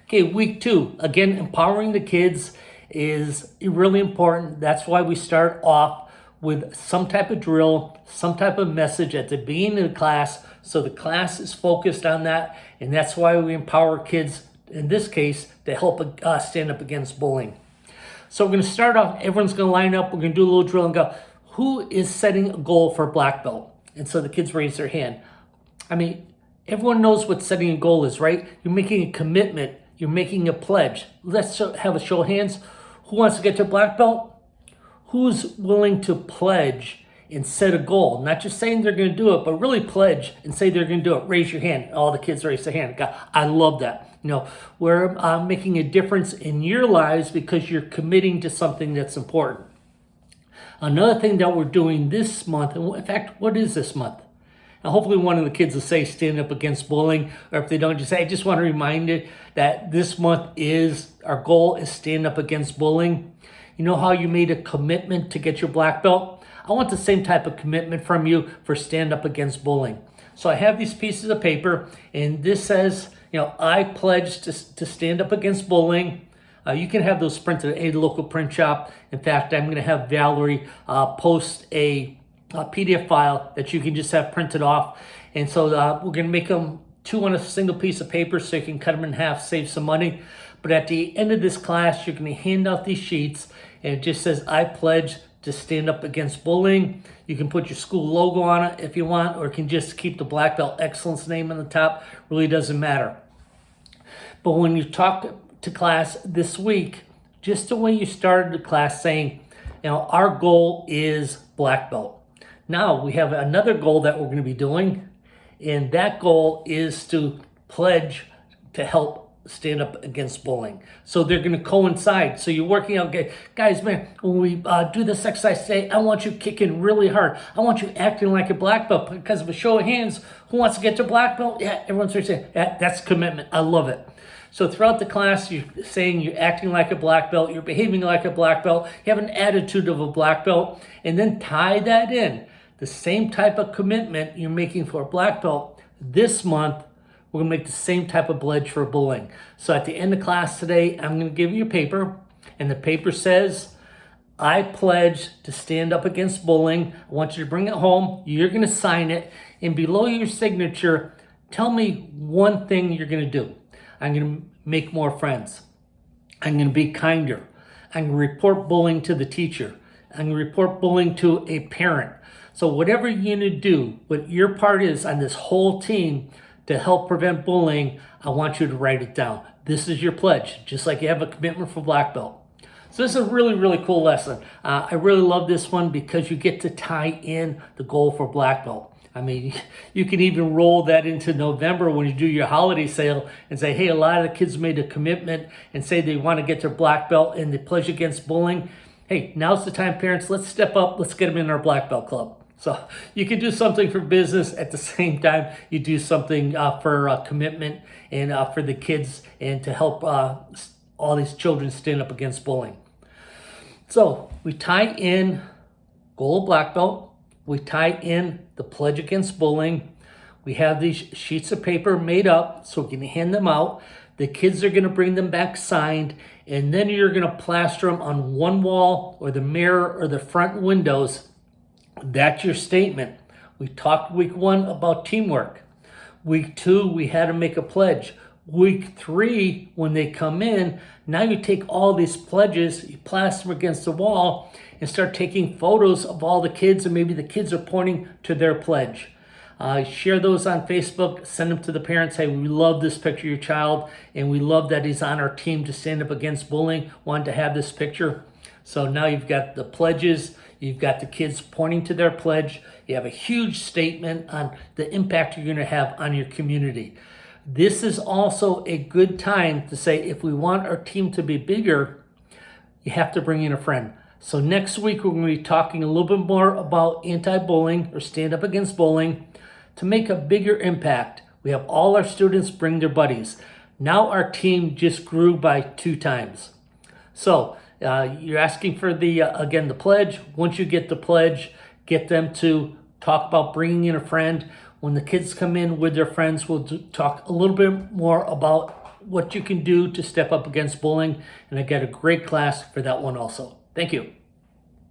Okay, week 2, again, empowering the kids is really important. That's why we start off with some type of drill, some type of message at the beginning of the class, so the class is focused on that, and that's why we empower kids, in this case, to help stand up against bullying. So we're going to start off, everyone's going to line up, we're going to do a little drill and go, who is setting a goal for black belt? And so the kids raise their hand. I mean, everyone knows what setting a goal is, right? You're making a commitment, you're making a pledge. Let's have a show of hands. Who wants to get to black belt? Who's willing to pledge and set a goal? Not just saying they're going to do it, but really pledge and say they're going to do it. Raise your hand. All the kids raise their hand. God, I love that. You know, we're making a difference in your lives because you're committing to something that's important. Another thing that we're doing this month, and in fact, what is this month? Now, hopefully one of the kids will say stand up against bullying, or if they don't, just say, I just want to remind you that this month our goal is stand up against bullying. You know how you made a commitment to get your black belt? I want the same type of commitment from you for stand up against bullying. So I have these pieces of paper, and this says, I pledge to stand up against bullying. You can have those printed at a local print shop. In fact, I'm going to have Valerie post a PDF file that you can just have printed off. And so we're going to make them 2 on a single piece of paper so you can cut them in half, save some money. But at the end of this class, you're going to hand out these sheets, and it just says, I pledge to stand up against bullying. You can put your school logo on it if you want, or you can just keep the Black Belt Excellence name on the top. Really doesn't matter. But when you talk to class this week, just the way you started the class saying, our goal is black belt. Now we have another goal that we're going to be doing, and that goal is to pledge to help stand up against bullying. So they're going to coincide. So you're working out, guys, man, when we do this exercise today, I want you kicking really hard. I want you acting like a black belt because of a show of hands. Who wants to get to black belt? Yeah, everyone's saying, yeah, that's commitment. I love it. So throughout the class, you're saying you're acting like a black belt, you're behaving like a black belt, you have an attitude of a black belt, and then tie that in. The same type of commitment you're making for a black belt this month, we're going to make the same type of pledge for bullying. So at the end of class today, I'm going to give you a paper, and the paper says, I pledge to stand up against bullying. I want you to bring it home. You're going to sign it, and below your signature, tell me one thing you're going to do. I'm going to make more friends. I'm going to be kinder. I'm going to report bullying to the teacher. I'm going to report bullying to a parent. So whatever you're going to do, what your part is on this whole team to help prevent bullying, I want you to write it down. This is your pledge, just like you have a commitment for black belt. So this is a really, really cool lesson. I really love this one because you get to tie in the goal for black belt. I mean, you can even roll that into November when you do your holiday sale and say, hey, a lot of the kids made a commitment and say they want to get their black belt and they pledge against bullying. Hey, now's the time, parents, let's step up. Let's get them in our black belt club. So you can do something for business at the same time you do something for commitment and for the kids and to help all these children stand up against bullying. So we tie in goal black belt. We tie in the pledge against bullying. We have these sheets of paper made up so we can hand them out. The kids are going to bring them back signed, and then you're going to plaster them on one wall or the mirror or the front windows. That's your statement. We talked week 1 about teamwork. Week 2, we had to make a pledge. Week 3, when they come in, now you take all these pledges, you plaster them against the wall, and start taking photos of all the kids, and maybe the kids are pointing to their pledge. Share those on Facebook, send them to the parents. Hey, we love this picture of your child, and we love that he's on our team to stand up against bullying. Wanted to have this picture. So now you've got the pledges, you've got the kids pointing to their pledge, you have a huge statement on the impact you're going to have on your community. This is also a good time to say, if we want our team to be bigger, you have to bring in a friend. So next week, we're going to be talking a little bit more about anti-bullying or stand up against bullying. To make a bigger impact, we have all our students bring their buddies. Now our team just grew by 2 times. So you're asking for again, the pledge. Once you get the pledge, get them to talk about bringing in a friend. When the kids come in with their friends, we'll talk a little bit more about what you can do to step up against bullying. And I got a great class for that one also. Thank you.